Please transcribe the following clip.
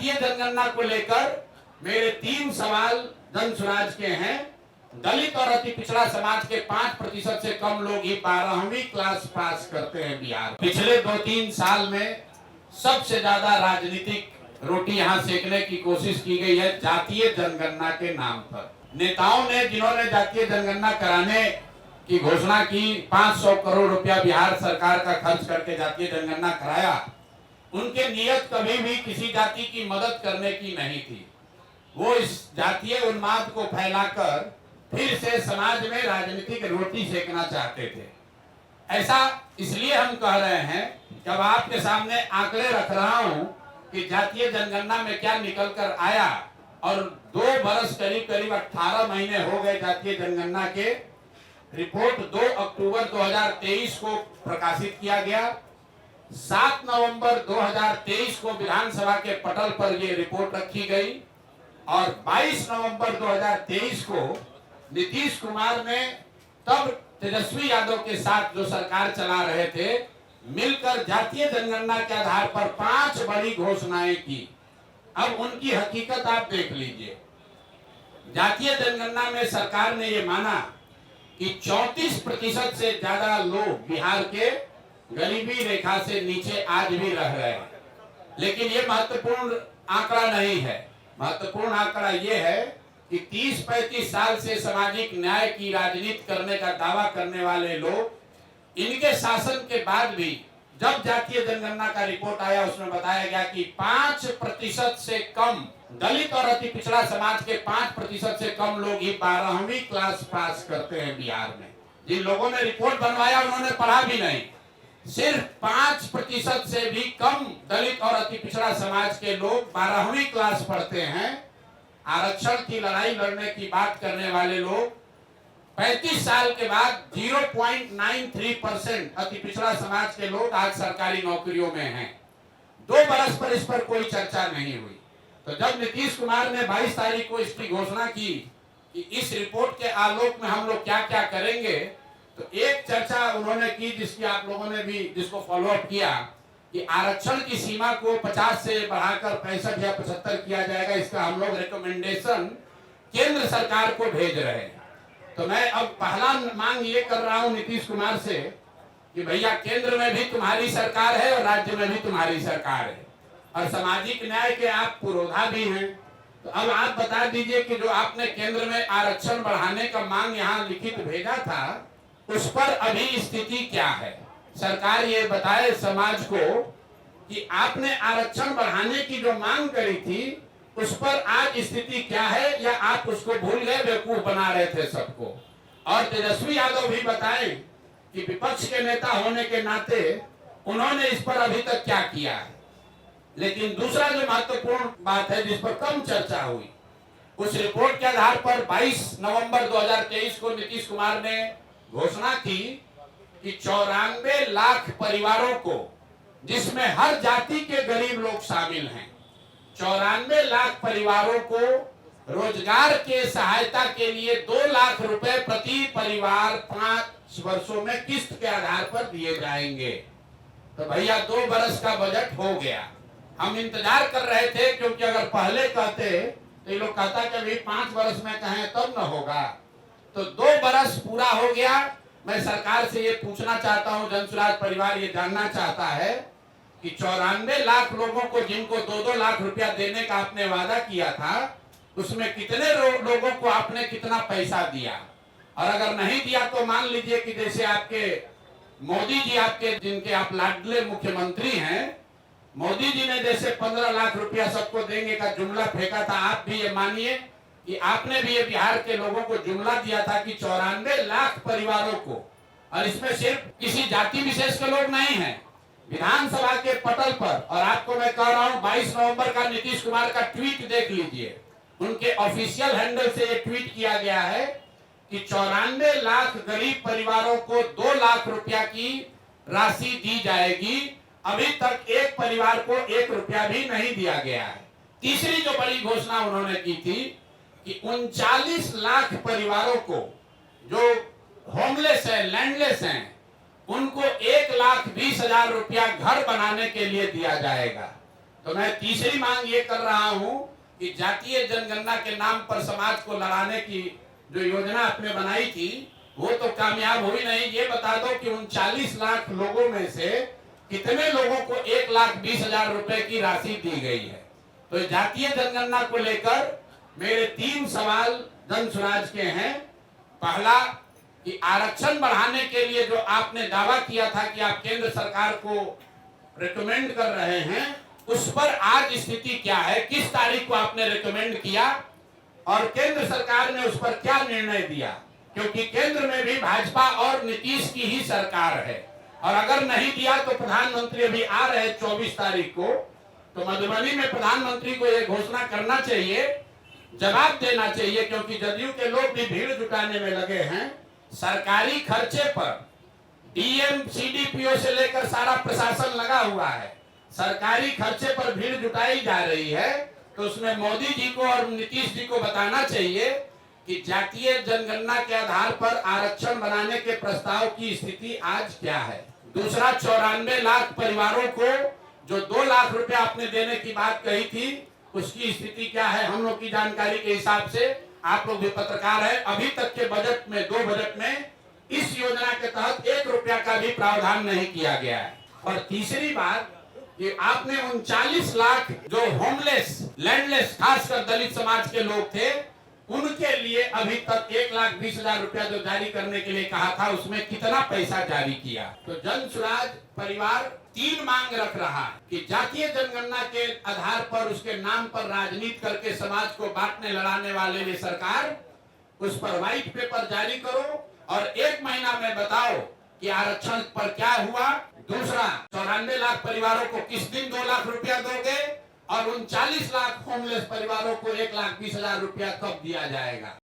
जातीय जनगणना को लेकर मेरे 3 सवाल जन सुराज के हैं। दलित और अति पिछड़ा समाज के 5% से कम लोग ही 12वीं क्लास पास करते हैं बिहार। पिछले 2-3 साल में सबसे ज्यादा राजनीतिक रोटी यहाँ सेकने की कोशिश की गई है जातीय जनगणना के नाम पर। नेताओं ने, जिन्होंने जातीय जनगणना कराने की घोषणा की, 500 करोड़ रुपया बिहार सरकार का खर्च करके जातीय जनगणना कराया, उनके नियत कभी भी किसी जाति की मदद करने की नहीं थी। वो इस जातीय उन्माद को फैलाकर फिर से समाज में राजनीतिक रोटी सेकना चाहते थे। ऐसा इसलिए हम कह रहे हैं, जब आपके सामने आंकड़े रख रहा हूं कि जातीय जनगणना में क्या निकल कर आया, और 2 बरस करीब 18 महीने हो गए जातीय जनगणना के। रिपोर्ट 2 अक्टूबर 2023 को प्रकाशित किया गया। 7 नवंबर 2023 को विधानसभा के पटल पर यह रिपोर्ट रखी गई और 22 नवंबर 2023 को नीतीश कुमार ने, तब तेजस्वी यादव के साथ जो सरकार चला रहे थे, मिलकर जातीय जनगणना के आधार पर 5 बड़ी घोषणाएं की। अब उनकी हकीकत आप देख लीजिए। जातीय जनगणना में सरकार ने ये माना कि 34% से ज्यादा लोग बिहार के गरीबी रेखा से नीचे आज भी रह रहे हैं। लेकिन ये महत्वपूर्ण आंकड़ा नहीं है। महत्वपूर्ण आंकड़ा ये है कि 30-35 साल से सामाजिक न्याय की राजनीति करने का दावा करने वाले लोग, इनके शासन के बाद भी जब जातीय जनगणना का रिपोर्ट आया, उसमें बताया गया कि 5% से कम दलित और अति पिछड़ा समाज के 5% से कम लोग ही 12वीं क्लास पास करते हैं बिहार में। जिन लोगों ने रिपोर्ट बनवाया उन्होंने पढ़ा भी नहीं। सिर्फ 5% से भी कम दलित और अति पिछड़ा समाज के लोग 12वीं क्लास पढ़ते हैं। आरक्षण की लड़ाई लड़ने की बात करने वाले लोग 35 साल के बाद 0.93% अति पिछड़ा समाज के लोग आज सरकारी नौकरियों में हैं। 2 बरस पर इस पर कोई चर्चा नहीं हुई। तो जब नीतीश कुमार ने 22 तारीख को इसकी घोषणा की कि इस रिपोर्ट के आलोक में हम लोग क्या क्या करेंगे, तो एक चर्चा उन्होंने की जिसकी आप लोगों ने भी जिसको फॉलोअप किया कि आरक्षण की सीमा को 50 से बढ़ाकर 65 या 75 किया जाएगा। इसका हम लोग रिकमेंडेशन केंद्र सरकार को भेज रहे हैं। तो मैं अब पहला मांग ये कर रहा हूं नीतीश कुमार से कि भैया, केंद्र में भी तुम्हारी सरकार है और राज्य में भी तुम्हारी सरकार है, और सामाजिक न्याय के आप पुरोधा भी हैं। तो अब आप बता दीजिए कि जो आपने केंद्र में आरक्षण बढ़ाने का मांग यहाँ लिखित भेजा था, उस पर अभी स्थिति क्या है। सरकार ये बताए समाज को कि आपने आरक्षण बढ़ाने की जो मांग करी थी, उस पर आज स्थिति क्या है, या आप उसको भूल गए, बेवकूफ बना रहे थे सबको। और तेजस्वी यादव भी बताएं कि विपक्ष के नेता होने के नाते उन्होंने इस पर अभी तक क्या किया है। लेकिन दूसरा जो महत्वपूर्ण बात है, जिस पर कम चर्चा हुई, उस रिपोर्ट के आधार पर 22 नवंबर 2023 को नीतीश कुमार ने घोषणा की कि 94 लाख परिवारों को, जिसमें हर जाति के गरीब लोग शामिल हैं, 94 लाख परिवारों को रोजगार के सहायता के लिए 2 लाख रुपए प्रति परिवार 5 वर्षों में किस्त के आधार पर दिए जाएंगे। तो भैया 2 बरस का बजट हो गया। हम इंतजार कर रहे थे, क्योंकि अगर पहले कहते तो ये लोग कहता कि अभी 5 बरस में कहें तब न होगा। तो 2 बरस पूरा हो गया। मैं सरकार से ये पूछना चाहता हूं, जनसुराज परिवार ये जानना चाहता है कि 94 लाख लोगों को, जिनको 2-2 लाख रुपया देने का आपने वादा किया था, उसमें कितने लोगों को आपने कितना पैसा दिया, और अगर नहीं दिया तो मान लीजिए कि जैसे आपके मोदी जी, आपके जिनके आप लाडले मुख्यमंत्री हैं, मोदी जी ने जैसे 15 लाख रुपया सबको देंगे का जुमला फेंका था, आप भी ये मानिए कि आपने भी ये बिहार के लोगों को जुमला दिया था कि 94 लाख परिवारों को, और इसमें सिर्फ किसी जाति विशेष के लोग नहीं हैं, विधानसभा के पटल पर। और आपको मैं कह रहा हूं, 22 नवंबर का नीतीश कुमार का ट्वीट देख लीजिए, उनके ऑफिशियल हैंडल से ये ट्वीट किया गया है कि 94 लाख गरीब परिवारों को 2 लाख रुपया की राशि दी जाएगी। अभी तक एक परिवार को 1 रुपया भी नहीं दिया गया है। तीसरी जो बड़ी घोषणा उन्होंने की थी कि 39 लाख परिवारों को जो होमलेस है, लैंडलेस हैं, उनको 1,20,000 रुपया घर बनाने के लिए दिया जाएगा। तो मैं तीसरी मांग ये कर रहा हूं कि जातीय जनगणना के नाम पर समाज को लड़ाने की जो योजना आपने बनाई थी वो तो कामयाब हुई नहीं। ये बता दो कि 39 लाख लोगों में से कितने लोगों को 1,20,000 रुपए की राशि दी गई है। तो जातीय जनगणना को लेकर मेरे 3 सवाल जन स्वराज के हैं। पहला कि आरक्षण बढ़ाने के लिए जो आपने दावा किया था कि आप केंद्र सरकार को रिकमेंड कर रहे हैं, उस पर आज स्थिति क्या है? किस तारीख को आपने रिकमेंड किया और केंद्र सरकार ने उस पर क्या निर्णय दिया? क्योंकि केंद्र में भी भाजपा और नीतीश की ही सरकार है, और अगर नहीं दिया तो प्रधानमंत्री अभी आ रहे 24 तारीख को, तो मधुबनी में प्रधानमंत्री को यह घोषणा करना चाहिए, जवाब देना चाहिए, क्योंकि जदयू के लोग भी भीड़ जुटाने में लगे हैं। सरकारी खर्चे पर डीएम सीडीपीओ से लेकर सारा प्रशासन लगा हुआ है, सरकारी खर्चे पर भीड़ जुटाई जा रही है। तो उसमें मोदी जी को और नीतीश जी को बताना चाहिए कि जातीय जनगणना के आधार पर आरक्षण बनाने के प्रस्ताव की स्थिति आज क्या है। दूसरा, 94 लाख परिवारों को जो 2 लाख रुपए आपने देने की बात कही थी, उसकी स्थिति क्या है? हम लोग की जानकारी के हिसाब से, आप लोग भी पत्रकार है, अभी तक के बजट में, 2 बजट में इस योजना के तहत 1 रुपया का भी प्रावधान नहीं किया गया है। और तीसरी बात कि आपने 39 लाख जो होमलेस, लैंडलेस, खासकर दलित समाज के लोग थे, उनके लिए अभी तक 1,20,000 रुपया जो जारी करने के लिए कहा था, उसमें कितना पैसा जारी किया? तो जन स्वराज परिवार 3 मांग रख रहा है कि जातीय जनगणना के आधार पर, उसके नाम पर राजनीति करके समाज को बांटने लड़ाने वाले ये सरकार, उस पर व्हाइट पेपर जारी करो और 1 महीना में बताओ कि आरक्षण पर क्या हुआ। दूसरा, 94 लाख परिवारों को किस दिन 2 लाख रुपया दोगे, और 39 लाख होमलेस परिवारों को 1,20,000 रुपया कब दिया जाएगा?